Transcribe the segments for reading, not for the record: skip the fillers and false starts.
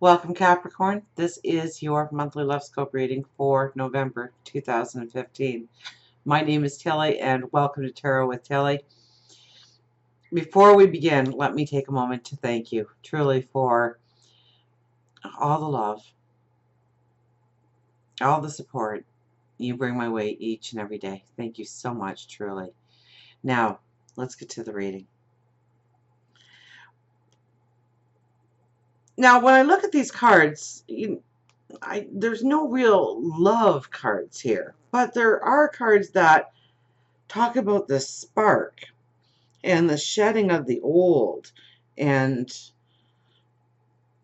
Welcome, Capricorn. This is your monthly love scope reading for November 2015. My name is Tilly, and welcome to Tarot with Tilly. Before we begin, let me take a moment to thank you truly for all the love, all the support you bring my way each and every day. Thank you so much, truly. Now, let's get to the reading. Now, when I look at these cards, there's no real love cards here, but there are cards that talk about the spark and the shedding of the old and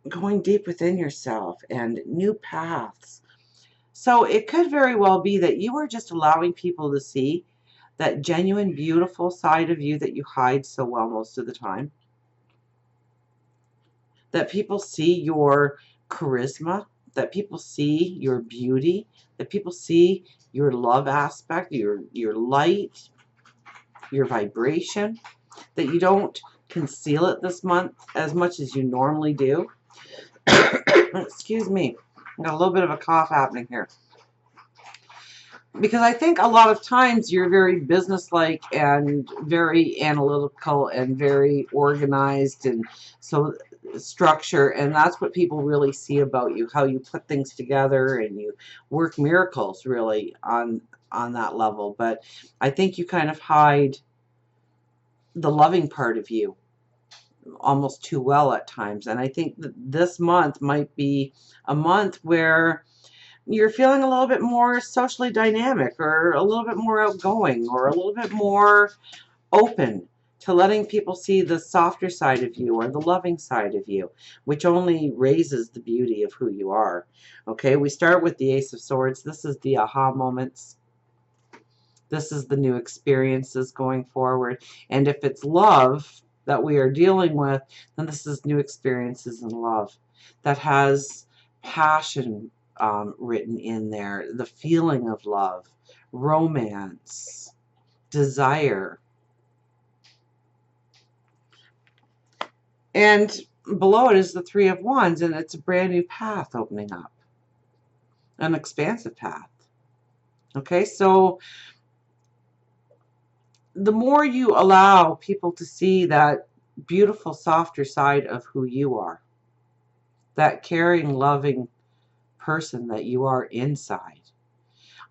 going deep within yourself and new paths. So it could very well be that you are just allowing people to see that genuine, beautiful side of you that you hide so well most of the time. That people see your charisma, that people see your beauty, that people see your love aspect, your light, your vibration, that you don't conceal it this month as much as you normally do. Excuse me, I got a little bit of a cough happening here. Because I think a lot of times you're very businesslike and very analytical and very organized, and so structure, and that's what people really see about you, how you put things together and you work miracles really on that level. But I think you kind of hide the loving part of you almost too well at times. And I think that this month might be a month where you're feeling a little bit more socially dynamic, or a little bit more outgoing, or a little bit more open to letting people see the softer side of you or the loving side of you, which only raises the beauty of who you are. Okay, we start with the Ace of Swords. This is the aha moments. This is the new experiences going forward. And if it's love that we are dealing with, then this is new experiences in love that has passion written in there, the feeling of love, romance, desire. And below it is the Three of Wands, and it's a brand new path opening up, an expansive path. Okay, so the more you allow people to see that beautiful, softer side of who you are, that caring, loving person that you are inside,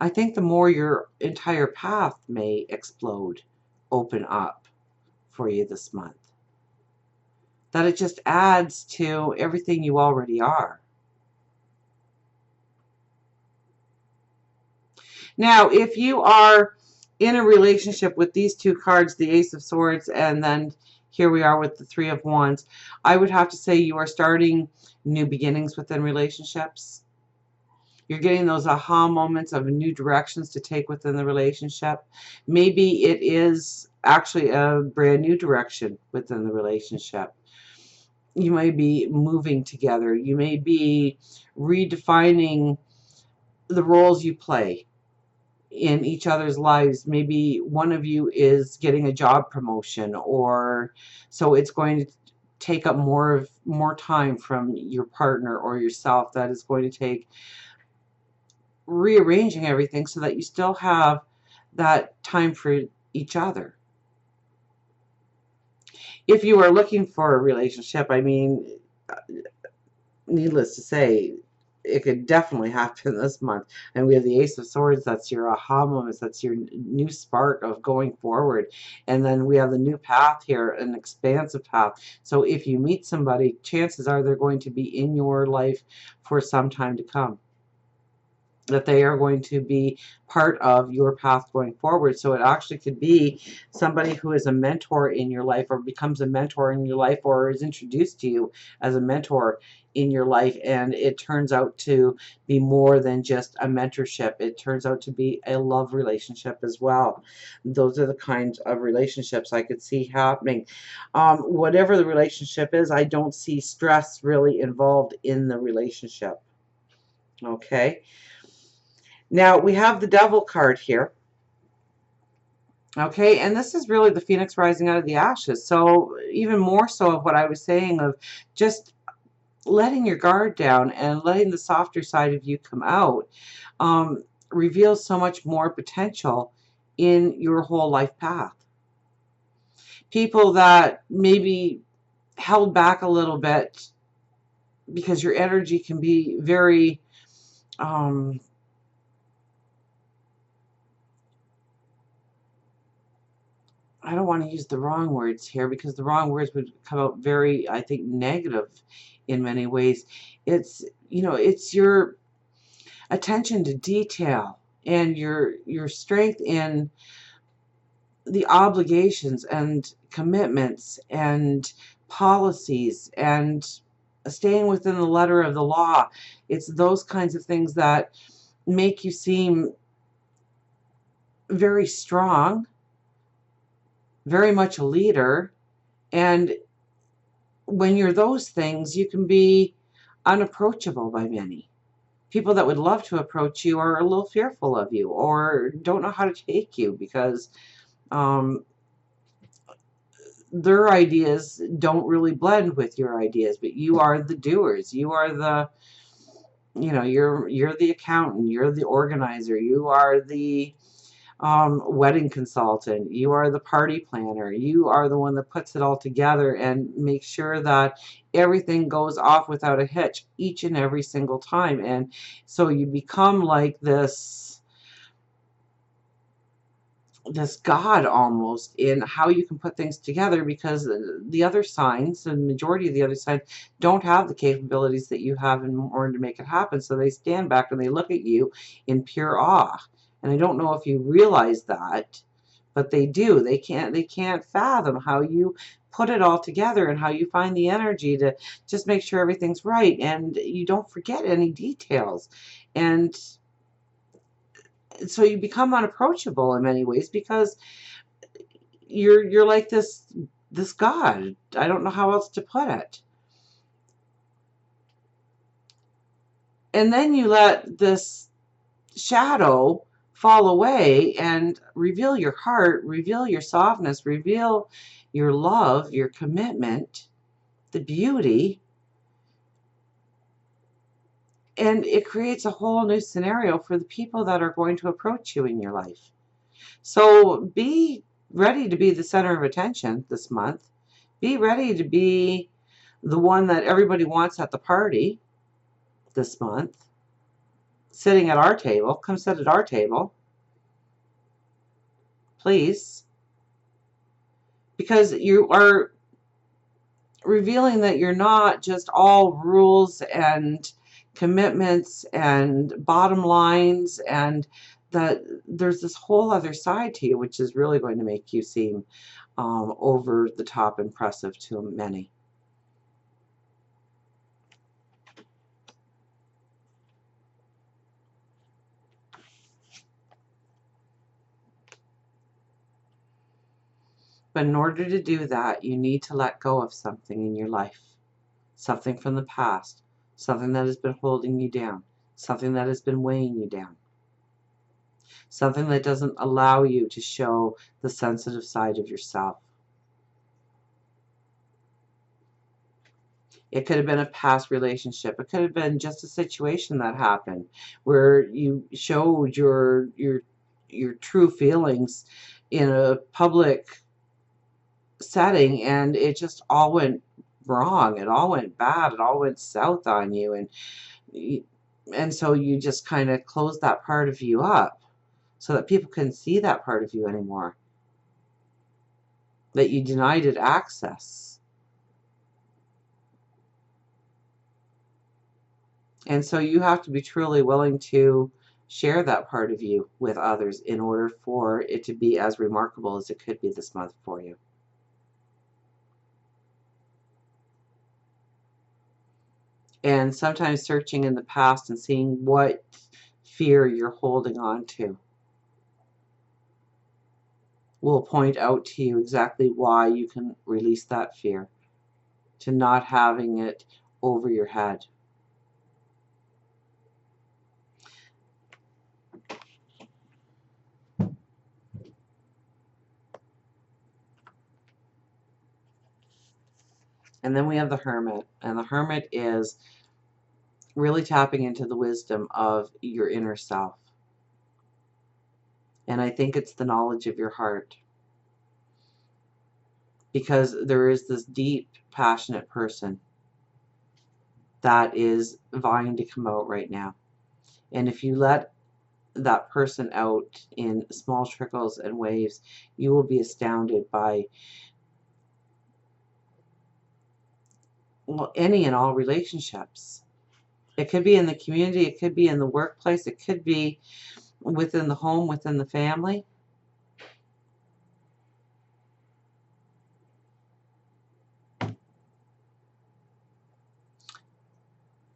I think the more your entire path may explode, open up for you this month. That it just adds to everything you already are. Now, if you are in a relationship with these two cards, the Ace of Swords, and then here we are with the Three of Wands, I would have to say you are starting new beginnings within relationships. You're getting those aha moments of new directions to take within the relationship. Maybe it is actually a brand new direction within the relationship. You may be moving together. You may be redefining the roles you play in each other's lives. Maybe one of you is getting a job promotion, or so it's going to take up more time from your partner or yourself. That is going to take rearranging everything so that you still have that time for each other. If you are looking for a relationship, I mean, needless to say, it could definitely happen this month. And we have the Ace of Swords. That's your aha moments. That's your new spark of going forward. And then we have the new path here, an expansive path. So if you meet somebody, chances are they're going to be in your life for some time to come, that they are going to be part of your path going forward. So it actually could be somebody who is a mentor in your life, or becomes a mentor in your life, or is introduced to you as a mentor in your life, and it turns out to be more than just a mentorship. It turns out to be a love relationship as well. Those are the kinds of relationships I could see happening. Whatever the relationship is, I don't see stress really involved in the relationship. Okay. Now, we have the Devil card here. Okay, and this is really the phoenix rising out of the ashes. So even more so of what I was saying, of just letting your guard down and letting the softer side of you come out reveals so much more potential in your whole life path. People that maybe held back a little bit because your energy can be very I don't want to use the wrong words here because the wrong words would come out very, I think, negative in many ways. It's, you know, it's your attention to detail and your strength in the obligations and commitments and policies and staying within the letter of the law. It's those kinds of things that make you seem very strong, very much a leader, and when you're those things, you can be unapproachable by many. People that would love to approach you are a little fearful of you or don't know how to take you because um, their ideas don't really blend with your ideas. But you are the doers. You are the, you know, you're the accountant. You're the organizer. You are the wedding consultant. You are the party planner. You are the one that puts it all together and makes sure that everything goes off without a hitch each and every single time. And so you become like this god almost in how you can put things together, because the other signs, the majority of the other signs, don't have the capabilities that you have in order to make it happen. So they stand back and they look at you in pure awe. And I don't know if you realize that, but they do. They can't fathom how you put it all together and how you find the energy to just make sure everything's right and you don't forget any details. And so you become unapproachable in many ways because you're like this god. I don't know how else to put it. And then you let this shadow fall away and reveal your heart, reveal your softness, reveal your love, your commitment, the beauty, and it creates a whole new scenario for the people that are going to approach you in your life. So be ready to be the center of attention this month. Be ready to be the one that everybody wants at the party this month. Sitting at our table. Come sit at our table, please. Because you are revealing that you're not just all rules and commitments and bottom lines, and that there's this whole other side to you, which is really going to make you seem over the top impressive to many. But in order to do that, you need to let go of something in your life, something from the past, something that has been holding you down, something that has been weighing you down, something that doesn't allow you to show the sensitive side of yourself. It could have been a past relationship. It could have been just a situation that happened where you showed your true feelings in a public setting and it just all went wrong. It all went bad. It all went south on you, and so you just kind of closed that part of you up so that people couldn't see that part of you anymore. That you denied it access. And so you have to be truly willing to share that part of you with others in order for it to be as remarkable as it could be this month for you. And sometimes searching in the past and seeing what fear you're holding on to will point out to you exactly why you can release that fear, to not having it over your head. And then we have the Hermit. And the Hermit is really tapping into the wisdom of your inner self. And I think it's the knowledge of your heart. Because there is this deep, passionate person that is vying to come out right now. And if you let that person out in small trickles and waves, you will be astounded by, well, any and all relationships. It could be in the community, it could be in the workplace, it could be within the home, within the family.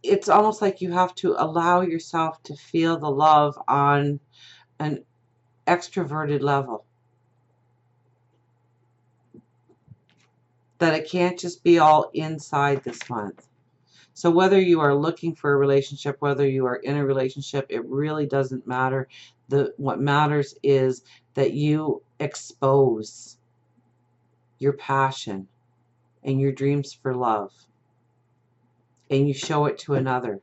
It's almost like you have to allow yourself to feel the love on an extroverted level. That it can't just be all inside this month. So whether you are looking for a relationship, whether you are in a relationship, it really doesn't matter. What matters is that you expose your passion and your dreams for love. And you show it to another.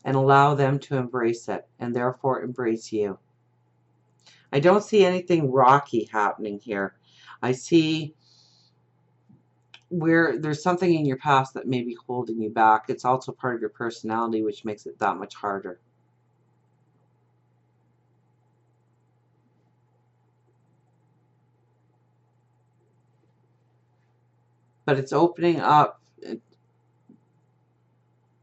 And allow them to embrace it. And therefore embrace you. I don't see anything rocky happening here. I see where there's something in your past that may be holding you back. It's also part of your personality, which makes it that much harder. But it's opening up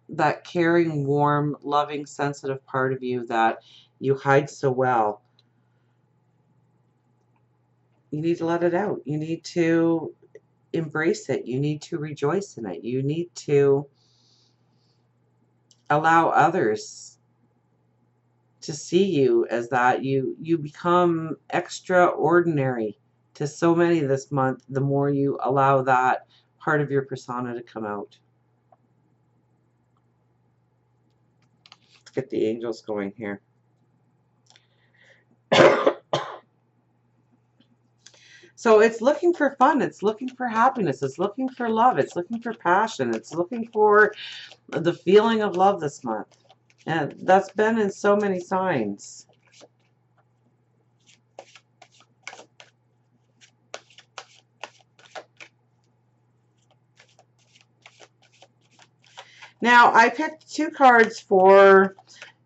that caring, warm, loving, sensitive part of you that you hide so well. You need to let it out. You need to embrace it. You need to rejoice in it. You need to allow others to see you as that. You become extraordinary to so many this month, the more you allow that part of your persona to come out. Let's get the angels going here. So it's looking for fun, it's looking for happiness, it's looking for love, it's looking for passion, it's looking for the feeling of love this month. And that's been in so many signs. Now, I picked two cards for,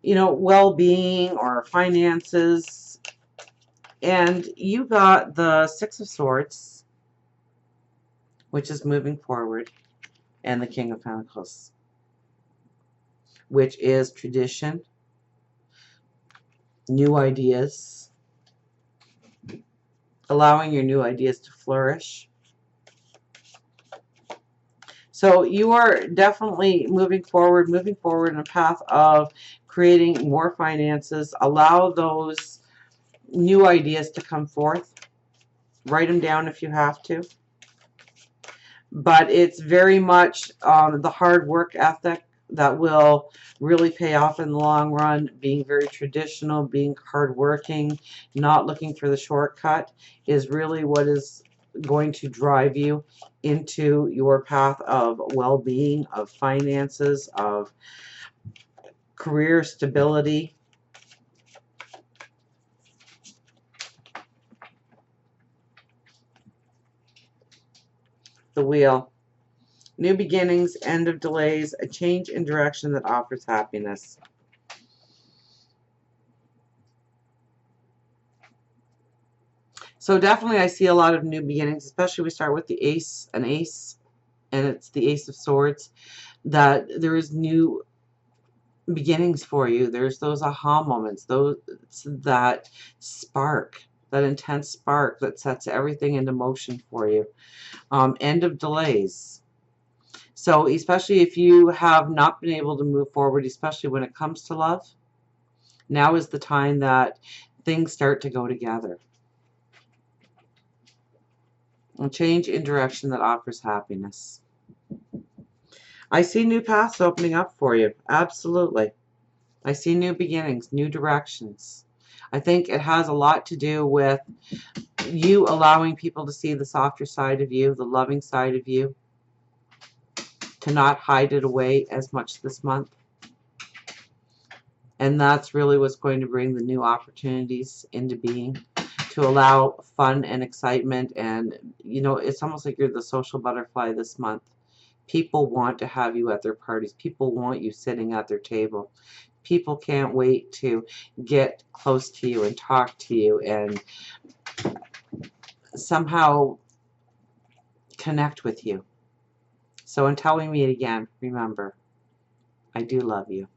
well-being or finances. And you got the Six of Swords, which is moving forward, and the King of Pentacles, which is tradition, new ideas, allowing your new ideas to flourish. So you are definitely moving forward in a path of creating more finances. Allow those new ideas to come forth. Write them down if you have to. But it's very much the hard work ethic that will really pay off in the long run. Being very traditional, being hardworking, not looking for the shortcut is really what is going to drive you into your path of well-being, of finances, of career stability. The Wheel. New beginnings, end of delays, a change in direction that offers happiness. So definitely I see a lot of new beginnings, especially we start with the ace, and it's the Ace of Swords, that there is new beginnings for you. There's those aha moments, that spark, that intense spark that sets everything into motion for you. End of delays. So especially if you have not been able to move forward, especially when it comes to love, now is the time that things start to go together. A change in direction that offers happiness. I see new paths opening up for you. Absolutely. I see new beginnings, new directions. I think it has a lot to do with you allowing people to see the softer side of you, the loving side of you. to not hide it away as much this month. And that's really what's going to bring the new opportunities into being, to allow fun and excitement. And, you know, it's almost like you're the social butterfly this month. People want to have you at their parties. People want you sitting at their table. People can't wait to get close to you and talk to you and somehow connect with you. So until we meet again, remember, I do love you.